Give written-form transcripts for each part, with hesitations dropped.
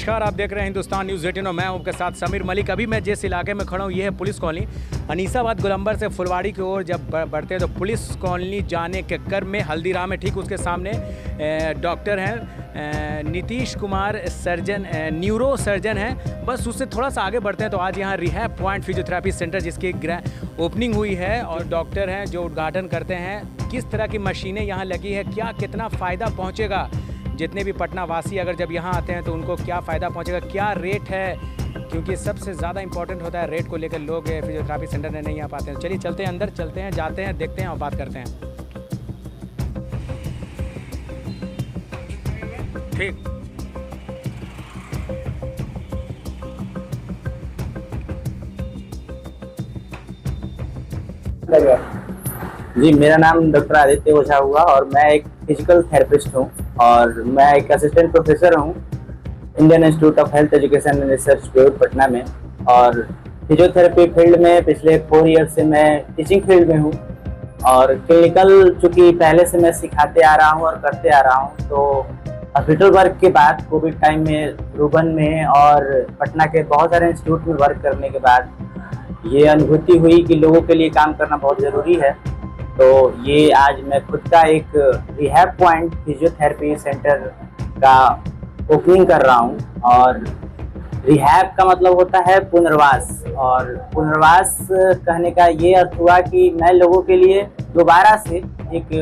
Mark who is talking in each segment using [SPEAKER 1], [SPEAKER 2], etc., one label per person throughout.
[SPEAKER 1] नमस्कार, आप देख रहे हैं हिंदुस्तान न्यूज़ 18 और मैं हूं आपके साथ समीर मलिक। अभी मैं जिस इलाके में खड़ा हूं ये है पुलिस कॉलोनी। अनीसाबाद गोलंबर से फुलवाड़ी की ओर जब बढ़ते हैं तो पुलिस कॉलोनी जाने के क्रम में हल्दीराम है, ठीक उसके सामने डॉक्टर हैं Nitish Kumar, surgeon neuro surgeon हैं। बस उससे थोड़ा सा आगे बढ़ते हैं तो आज यहाँ रिहैब पॉइंट फिजियोथेरेपी सेंटर जिसकी ओपनिंग हुई है और डॉक्टर हैं जो उद्घाटन करते हैं। किस तरह की मशीनें यहाँ लगी है, क्या कितना फ़ायदा पहुँचेगा जितने भी पटना वासी अगर जब यहाँ आते हैं तो उनको क्या फ़ायदा पहुँचेगा, क्या रेट है, क्योंकि सबसे ज़्यादा इंपॉर्टेंट होता है रेट को लेकर लोग फिजियोथेरेपी सेंटर में नहीं आ पाते हैं। चलिए चलते हैं अंदर, चलते हैं, जाते हैं, देखते हैं और बात करते हैं। ठीक,
[SPEAKER 2] जी, मेरा नाम डॉक्टर आदित्य ओझा हुआ और मैं एक फिजिकल थेरेपिस्ट हूँ और मैं एक असिस्टेंट प्रोफेसर हूँ Indian institute of health education and research Patna में। और फिजियोथेरेपी फील्ड में पिछले 4 ईयर से मैं टीचिंग फील्ड में हूँ और क्लिनिकल चूँकि पहले से मैं सिखाते आ रहा हूँ और करते आ रहा हूँ, तो हॉस्पिटल वर्क के बाद कोविड टाइम में रूबन में और पटना के बहुत सारे इंस्टीट्यूट में वर्क करने के बाद ये अनुभूति हुई कि लोगों के लिए काम करना बहुत ज़रूरी है। तो ये आज मैं खुद का एक रिहैब पॉइंट फिजियोथेरेपी सेंटर का ओपनिंग कर रहा हूँ। और रिहैब का मतलब होता है पुनर्वास, और पुनर्वास कहने का ये अर्थ हुआ कि मैं लोगों के लिए दोबारा से एक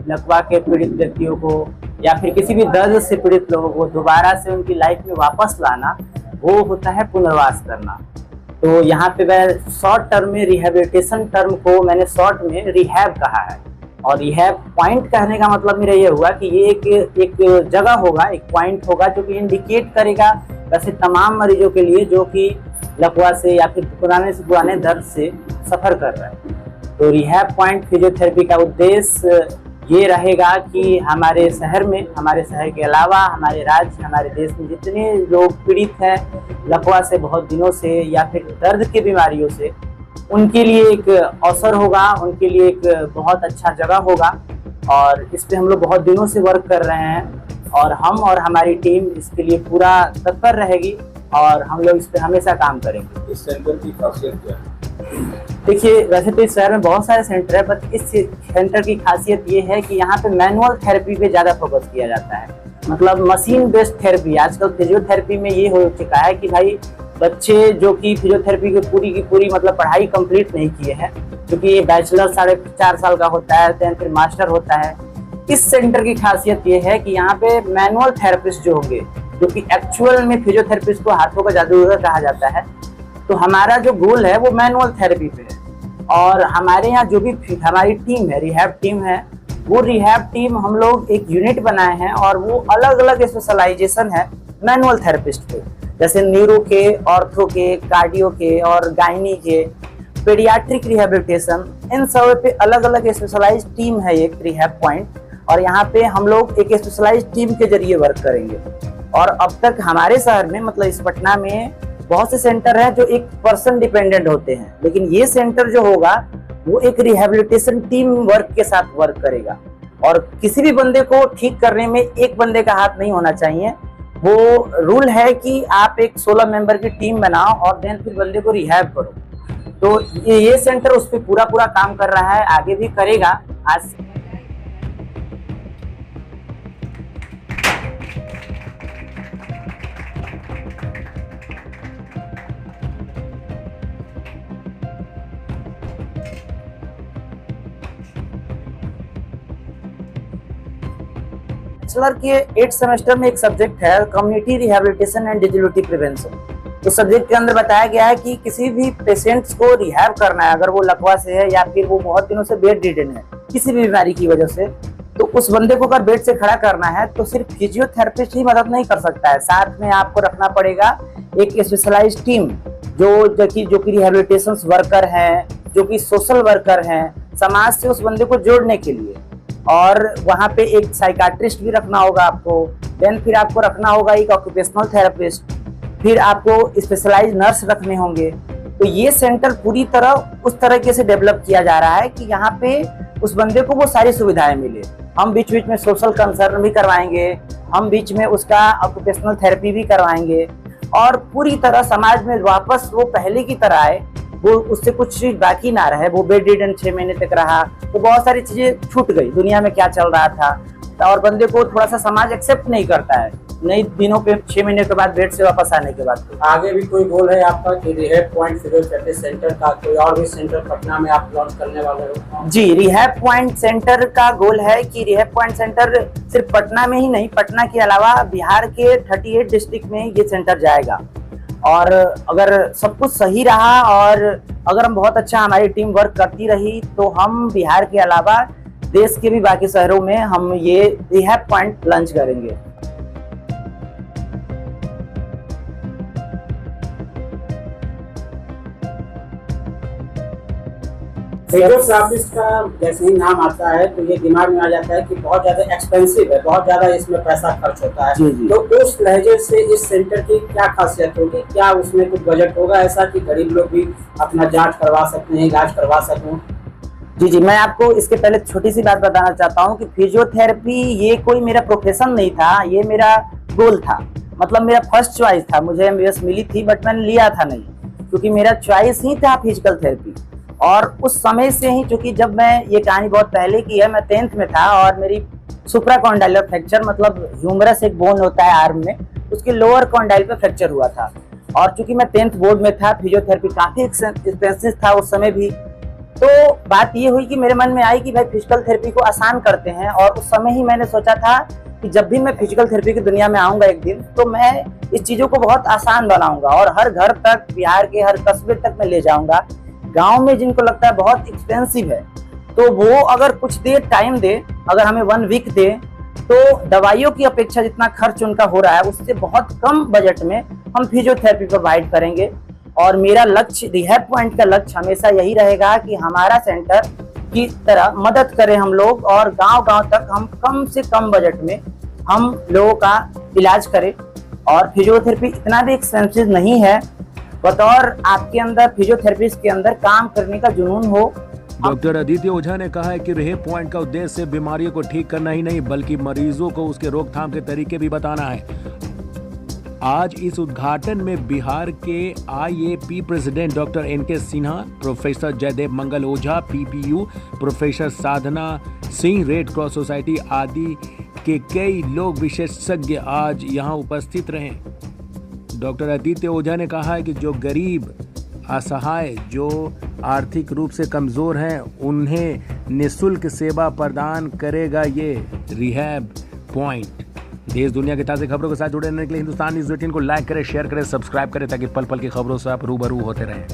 [SPEAKER 2] लकवा के पीड़ित व्यक्तियों को या फिर किसी भी दर्द से पीड़ित लोगों को दोबारा से उनकी लाइफ में वापस लाना, वो होता है पुनर्वास करना। तो यहाँ पे मैं शॉर्ट टर्म में रिहैबिलिटेशन टर्म को मैंने शॉर्ट में रिहैब कहा है। और रिहैब पॉइंट कहने का मतलब मेरा ये हुआ कि ये एक जगह होगा, एक पॉइंट होगा जो कि इंडिकेट करेगा वैसे तमाम मरीजों के लिए जो कि लकवा से या फिर पुराने से पुराने दर्द से सफ़र कर रहे हैं। तो रिहैब पॉइंट फिजियोथेरेपी का उद्देश्य ये रहेगा कि हमारे शहर में, हमारे शहर के अलावा हमारे राज्य, हमारे देश में जितने लोग पीड़ित हैं लकवा से बहुत दिनों से या फिर दर्द की बीमारियों से, उनके लिए एक अवसर होगा, उनके लिए एक बहुत अच्छा जगह होगा। और इस पे हम लोग बहुत दिनों से वर्क कर रहे हैं और हम और हमारी टीम इसके लिए पूरा तत्पर रहेगी और हम लोग इस पे हमेशा काम करेंगे।
[SPEAKER 3] इस सेंटर की खासियत क्या है?
[SPEAKER 2] देखिए, वैसे तो इस शहर में बहुत सारे सेंटर है, पर इस सेंटर की खासियत ये है कि यहाँ पे मैनुअल थेरेपी पे ज़्यादा फोकस किया जाता है। मतलब मशीन बेस्ड थेरेपी। आजकल फिजियोथेरेपी में ये हो चुका है कि भाई बच्चे जो कि फिजियोथेरेपी की पूरी मतलब पढ़ाई कंप्लीट नहीं किए हैं, क्योंकि ये बैचलर 4.5 साल का होता है, देन फिर मास्टर होता है। इस सेंटर की खासियत ये है कि यहाँ पे मैनुअल थेरेपिस्ट जो होंगे, जो कि एक्चुअल में फिजियोथेरेपिस्ट को हाथों का जादूगर कहा जाता है, तो हमारा जो गोल है वो मैनुअल थेरेपी पे है। और हमारे यहाँ जो भी हमारी टीम है, रिहैब टीम है, वो रिहैब टीम हम लोग एक यूनिट बनाए हैं और वो अलग अलग स्पेशलाइजेशन है मैनुअल थेरेपिस्ट पे, जैसे न्यूरो के, ऑर्थो के, कार्डियो के और गायनी के, पेडियाट्रिक रिहैबिलिटेशन, इन सब पे अलग अलग स्पेशलाइज टीम है एक रिहैब पॉइंट। और यहाँ पे हम लोग एक स्पेशलाइज टीम के जरिए वर्क करेंगे। और अब तक हमारे शहर में मतलब इस पटना में बहुत से सेंटर हैं जो एक पर्सन डिपेंडेंट होते हैं, लेकिन ये सेंटर जो होगा वो एक रिहैबिलिटेशन टीम वर्क के साथ वर्क करेगा। और किसी भी बंदे को ठीक करने में एक बंदे का हाथ नहीं होना चाहिए। वो रूल है कि आप एक 16 मेंबर की टीम बनाओ और देन फिर बंदे को रिहैब करो। तो ये सेंटर उस पर पूरा काम कर रहा है, आगे भी करेगा। आज बैचलर के 8 सेमेस्टर में एक सब्जेक्ट है community rehabilitation and disability prevention. तो सब्जेक्ट के अंदर बताया गया है कि किसी भी पेशेंट्स को रिहैब करना है, अगर वो लकवा से है या फिर वो बहुत दिनों से बेड रिडन है किसी भी बीमारी की वजह से, तो उस बंदे को अगर बेड से खड़ा करना है तो सिर्फ फिजियोथेरेपिस्ट ही मदद नहीं कर सकता है, साथ में आपको रखना पड़ेगा एक स्पेशलाइज टीम जो कि रिहैबिलिटेशन वर्कर हैं, जो कि सोशल वर्कर हैं, समाज से उस बंदे को जोड़ने के लिए। और वहाँ पे एक साइकाट्रिस्ट भी रखना होगा आपको, देन फिर आपको रखना होगा एक ऑक्यूपेशनल थेरेपिस्ट, फिर आपको स्पेशलाइज नर्स रखने होंगे। तो ये सेंटर पूरी तरह उस तरीके से डेवलप किया जा रहा है कि यहाँ पे उस बंदे को वो सारी सुविधाएं मिले। हम बीच बीच में सोशल कंसर्न भी करवाएंगे, हम बीच में उसका ऑक्यूपेशनल थेरेपी भी करवाएंगे और पूरी तरह समाज में वापस वो पहले की तरह आए, वो उससे कुछ चीज बाकी ना रहे। वो बेड रिडन 6 महीने तक रहा तो बहुत सारी चीजें छूट गई, दुनिया में क्या चल रहा था, और बंदे को थोड़ा सा समाज एक्सेप्ट नहीं करता है नई दिनों पे 6 महीने के बाद बेड से वापस आने के बाद।
[SPEAKER 3] आगे भी कोई गोल है आपका कि रिहैब पॉइंट फिजियोथेरेपी सेंटर का कोई और भी सेंटर पटना में आप लॉन्च करने वाले हो?
[SPEAKER 2] जी, रिहैब पॉइंट सेंटर का गोल है कि रिहैब पॉइंट सेंटर सिर्फ पटना में ही नहीं, पटना के अलावा बिहार के 38 डिस्ट्रिक्ट में ये सेंटर जाएगा। और अगर सब कुछ सही रहा और अगर हम बहुत अच्छा हमारी टीम वर्क करती रही तो हम बिहार के अलावा देश के भी बाकी शहरों में हम ये रिहैब पॉइंट लॉन्च करेंगे।
[SPEAKER 3] फिजियोथेरेपिस्ट का जैसे ही नाम आता है तो ये दिमाग में आ जाता है कि बहुत ज्यादा एक्सपेंसिव है, बहुत ज्यादा इसमें पैसा खर्च होता है।
[SPEAKER 2] जी।
[SPEAKER 3] तो उस लहजे से इस सेंटर की क्या खासियत होगी? क्या उसमें कुछ बजट होगा ऐसा कि गरीब लोग भी अपना जांच करवा सकते हैं, इलाज करवा सकें?
[SPEAKER 2] जी, मैं आपको इसके पहले छोटी सी बात बताना चाहता हूँ कि फिजियोथेरेपी ये कोई मेरा प्रोफेशन नहीं था, ये मेरा गोल था। मतलब मेरा फर्स्ट चॉइस था, मुझे एमबीबीएस मिली थी बट मैंने लिया था नहीं, क्योंकि मेरा चॉइस ही था फिजिकल थेरेपी। और उस समय से ही, क्योंकि जब मैं ये कहानी बहुत पहले की है, मैं 10th में था और मेरी सुप्राकॉन्डाइलर फ्रैक्चर, मतलब ह्यूमरस एक बोन होता है आर्म में, उसके लोअर कॉन्डाइल पे फ्रैक्चर हुआ था। और चूंकि मैं 10th बोर्ड में था, फिजियोथेरेपी काफी एक्सपेंसिव था उस समय भी, तो बात ये हुई कि मेरे मन में आई कि भाई फिजिकल थेरेपी को आसान करते हैं। और उस समय ही मैंने सोचा था कि जब भी मैं फिजिकल थेरेपी की दुनिया में आऊंगा एक दिन, तो मैं इस चीजों को बहुत आसान बनाऊंगा और हर घर तक, बिहार के हर कस्बे तक मैं ले जाऊंगा। गांव में जिनको लगता है बहुत एक्सपेंसिव है, तो वो अगर कुछ देर टाइम दे, अगर हमें 1 वीक दे, तो दवाइयों की अपेक्षा जितना खर्च उनका हो रहा है उससे बहुत कम बजट में हम फिजियोथेरेपी प्रोवाइड करेंगे। और मेरा लक्ष्य, रिहैब पॉइंट का लक्ष्य हमेशा यही रहेगा कि हमारा सेंटर की तरह मदद करें हम लोग और गांव-गांव तक हम कम से कम बजट में हम लोगों का इलाज करें। और फिजियोथेरेपी इतना भी एक्सपेंसिव नहीं है, बतौर आपके अंदर फिजियोथेरेपिस्ट के अंदर काम करने का जुनून हो।
[SPEAKER 1] डॉक्टर आदित्य ओझा ने कहा है कि रिहैब पॉइंट का उद्देश्य सिर्फ बीमारियों को ठीक करना ही नहीं बल्कि मरीजों को उसके रोकथाम के तरीके भी बताना है। आज इस उद्घाटन में बिहार के IAP president doctor NK Sinha, professor Jaidev Mangal Ojha PPU, professor Sadhana Singh red cross society आदि के कई लोग विशेषज्ञ आज यहाँ उपस्थित रहे। डॉक्टर आदित्य ओझा ने कहा है कि जो गरीब, असहाय, जो आर्थिक रूप से कमज़ोर हैं, उन्हें निःशुल्क सेवा प्रदान करेगा ये रिहैब पॉइंट। देश दुनिया की ताज़ा खबरों के साथ जुड़े रहने के लिए हिंदुस्तान न्यूज़ 18 को लाइक करें, शेयर करें, सब्सक्राइब करें ताकि पल पल की खबरों से आप रूबरू होते रहें।